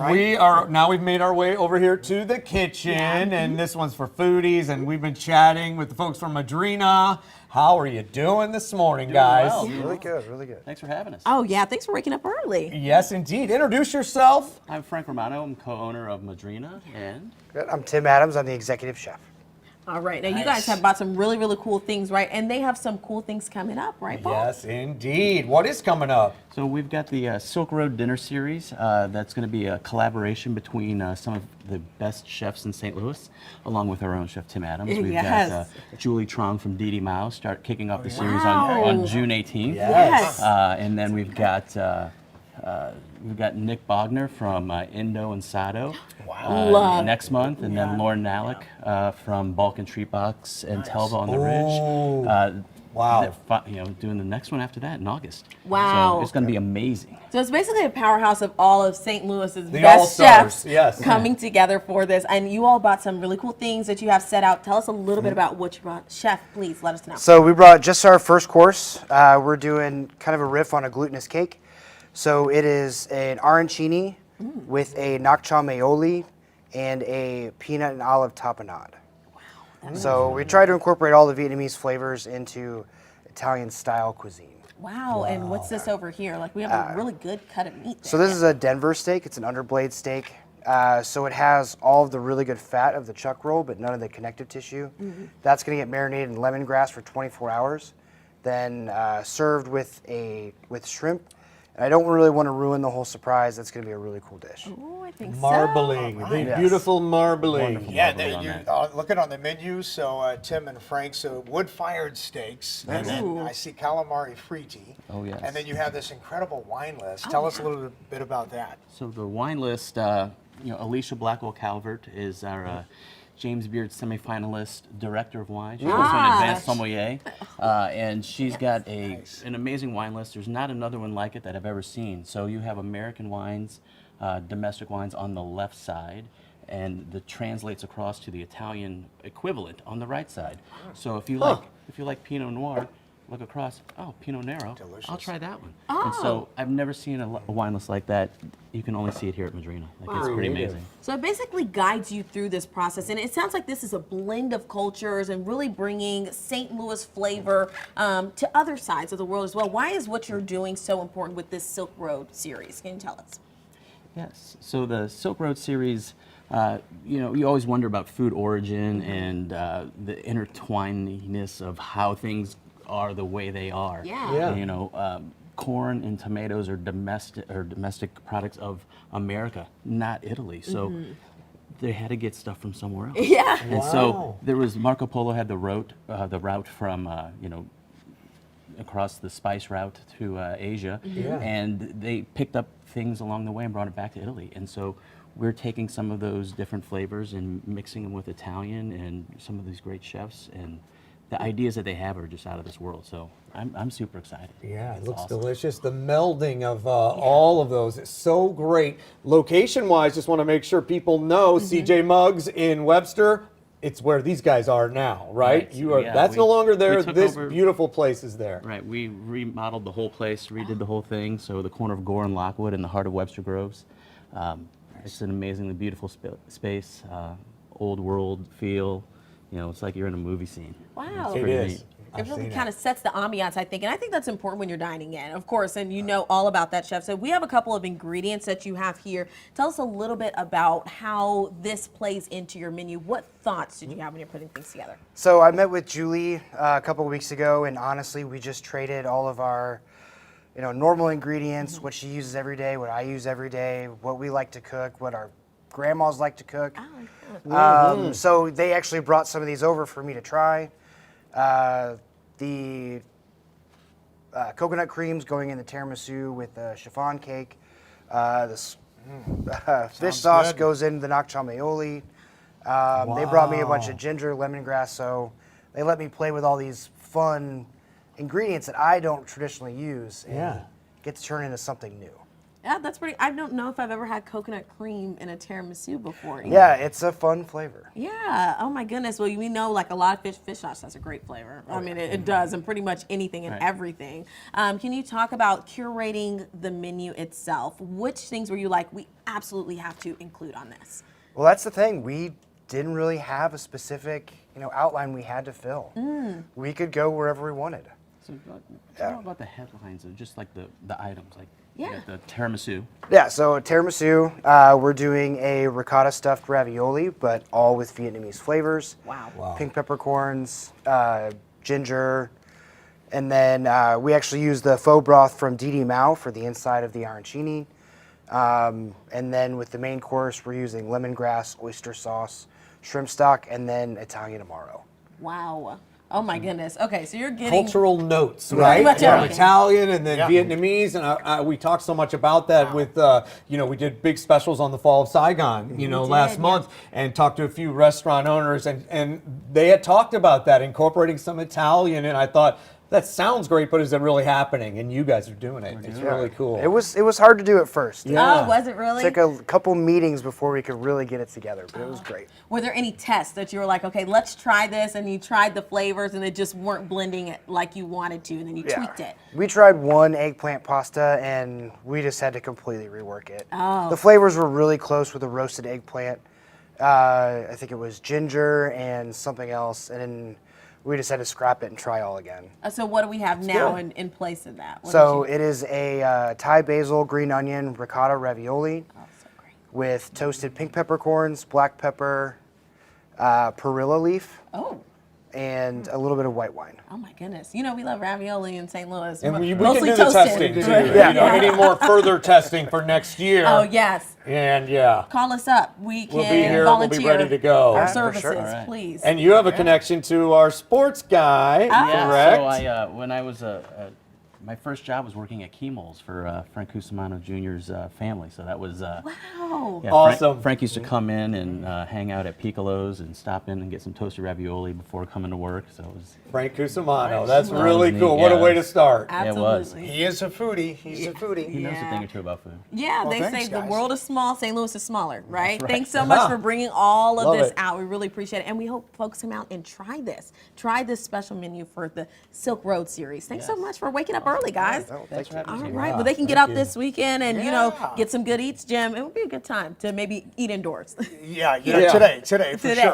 right? We've made our way over here to the kitchen, and this one's for foodies, and we've been chatting with the folks from Madrina. How are you doing this morning, guys? Well, Really good, really good. Thanks for having us. Oh, yeah. Thanks for waking up early. Yes, indeed. Introduce yourself. I'm Frank Romano. I'm co-owner of Madrina, and Good. I'm Tim Adams. I'm the executive chef. All right. Now, you guys have bought some really, really cool things, right? And they have some cool things coming up, right, Paul? Yes, indeed. What is coming up? so we've got the Silk Road Dinner Series. That's going to be a collaboration between some of the best chefs in St. Louis, along with our own chef Tim Adams. We've got Julie Trong from Didi Mao start kicking off the series on June 18th. Yes. And then we've got Nick Bogner from Indo and Sado next month, and then Lauren Nalick from Balkan Treat Box and Telva on the Ridge. Wow. They're doing the next one after that in August. Wow. So it's going to be amazing. So it's basically a powerhouse of all of St. Louis's The best all-stars, chefs coming together for this. And you all bought some really cool things that you have set out. Tell us a little bit about what you brought. Chef, please let us know. So we brought just our first course. We're doing kind of a riff on a glutinous cake. So it is an arancini with a nakcha aioli and a peanut and olive tapenade. Wow. So we try to incorporate all the Vietnamese flavors into Italian-style cuisine. Wow. And what's this over here? Like, we have a really good cut of meat there. So this is a Denver steak. It's an underblade steak. So it has all of the really good fat of the chuck roll, but none of the connective tissue. That's going to get marinated in lemongrass for 24 hours, then served with shrimp. And I don't really want to ruin the whole surprise. That's going to be a really cool dish. Oh, I think Marbling, the beautiful marbling. Wonderful. Yeah, looking on the menu, so Tim and Frank, so wood-fired steaks, and then I see calamari fritti. Oh, yes. And then you have this incredible wine list. Tell us a little bit about that. So the wine list, Alicia Blackwell Calvert is our James Beard semifinalist, director of wine. She's also an advanced sommelier, and she's got an amazing wine list. There's not another one like it that I've ever seen. So you have American wines, domestic wines on the left side, and that translates across to the Italian equivalent on the right side. So if you like Pinot Noir, look across. Oh, Pinot Nero. Delicious. I'll try that one. And so I've never seen a wine list like that. You can only see it here at Madrina. It's pretty amazing. So it basically guides you through this process, and it sounds like this is a blend of cultures and really bringing St. Louis flavor to other sides of the world as well. Why is what you're doing so important with this Silk Road series? Can you tell us? Yes. So the Silk Road series, you always wonder about food origin and the intertwinedness of how things are the way they are. Corn and tomatoes are domestic products of America, not Italy. So they had to get stuff from somewhere else. Yeah. And so there was Marco Polo had the route from across the spice route to Asia, and they picked up things along the way and brought it back to Italy. And so we're taking some of those different flavors and mixing them with Italian and some of these great chefs, and the ideas that they have are just out of this world. So I'm super excited. Yeah, it looks awesome. delicious. The melding of all of those is so great. Location-wise, just want to make sure people know CJ Muggs in Webster. It's where these guys are now, right? You are. That's no longer there. This beautiful place is there. Right. We remodeled the whole place, redid the whole thing. So the corner of Gore and Lockwood in the heart of Webster Groves. It's an amazingly beautiful space. Old world feel. It's like you're in a movie scene. Wow. It is. It really kind of sets the ambiance, I think. And I think that's important when you're dining in, of course, and you know all about that, Chef. So we have a couple of ingredients that you have here. Tell us a little bit about how this plays into your menu. What thoughts did you have when you're putting things together? So I met with Julie a couple of weeks ago, and honestly, we just traded all of our normal ingredients, what she uses every day, what I use every day, what we like to cook, what our grandmas like to cook. So they actually brought some of these over for me to try. The coconut cream's going in the tiramisu with the chiffon cake. This fish sauce goes into the nakcha aioli. They brought me a bunch of ginger, lemongrass, so they let me play with all these fun ingredients that I don't traditionally use and get to turn into something new. Yeah, that's pretty. I don't know if I've ever had coconut cream in a tiramisu before. Yeah, it's a fun flavor. Yeah. Oh my goodness. Well, we know like a lot of fish sauce has a great flavor. I mean, it does, and pretty much anything and everything. Can you talk about curating the menu itself? Which things were you like, we absolutely have to include on this? Well, that's the thing. We didn't really have a specific, outline we had to fill. We could go wherever we wanted. So talk about the headlines of just like the items, like you Yeah. got the tiramisu. Yeah, so tiramisu, we're doing a ricotta stuffed ravioli, but all with Vietnamese flavors. Wow. Pink peppercorns, ginger, and then we actually use the faux broth from Didi Mao for the inside of the arancini. And then with the main course, we're using lemongrass, oyster sauce, shrimp stock, and then Italian amaro. Wow. Oh my goodness. Okay, so you're getting Cultural notes, right? much From everything. Italian and then Yeah. Vietnamese, and we talked so much about that with, we did big specials on the Fall of Saigon, last did, month, and talked to a few restaurant owners, and they had talked about that, incorporating some Italian, and I thought, that sounds great, but is it really happening? And you guys are doing it. It's really cool. It was hard to do at first. Yeah. Oh, was it really? It took a couple meetings before we could really get it together, but it was great. Were there any tests that you were like, okay, let's try this, and you tried the flavors and it just weren't blending it like you wanted to, and then you tweaked it? We tried one eggplant pasta and we just had to completely rework it. Oh. The flavors were really close with the roasted eggplant. I think it was ginger and something else, and then we just had to scrap it and try all again. So what do we have now in place of that? What So did you- it is a Thai basil, green onion, ricotta ravioli Oh, so great. with toasted pink peppercorns, black pepper, perilla leaf, Oh. and a little bit of white wine. Oh my goodness. You know, we love ravioli in St. Louis. And we can Mostly do the toasted. testing too. Yeah. We need more further testing for next year. Oh, yes. And yeah. Call us up. We can We'll be here. We'll volunteer be ready to go. our Yeah, for services, sure. All right. please. And you have a connection to our sports guy, Yeah, correct? so when I was my first job was working at Keymol's for Frank Cusimano Jr.'s family. So that was Wow. yeah, Awesome. Frank used to come in and hang out at Piccolo's and stop in and get some toasted ravioli before coming to work. So it was Frank Cusimano. That's Nice. really Neat, cool. What a yeah. way to start. it was. Absolutely. He is a foodie. He's a foodie. He knows Yeah. a thing or two about food. Yeah, Well, they thanks, say the guys. world is small, St. Louis is smaller, right? right. Thanks so much for bringing all of Love this it. out. We really appreciate it. And we hope folks come out and try this. Try this special menu for the Silk Road series. Thanks so Yes. much for waking up early, guys. Thanks for having All us here. right, well, they can get thank out you. this weekend and, Yeah. get some good eats, Jim. It would be a good time to maybe eat indoors. Yeah, Yeah. today for Today. sure.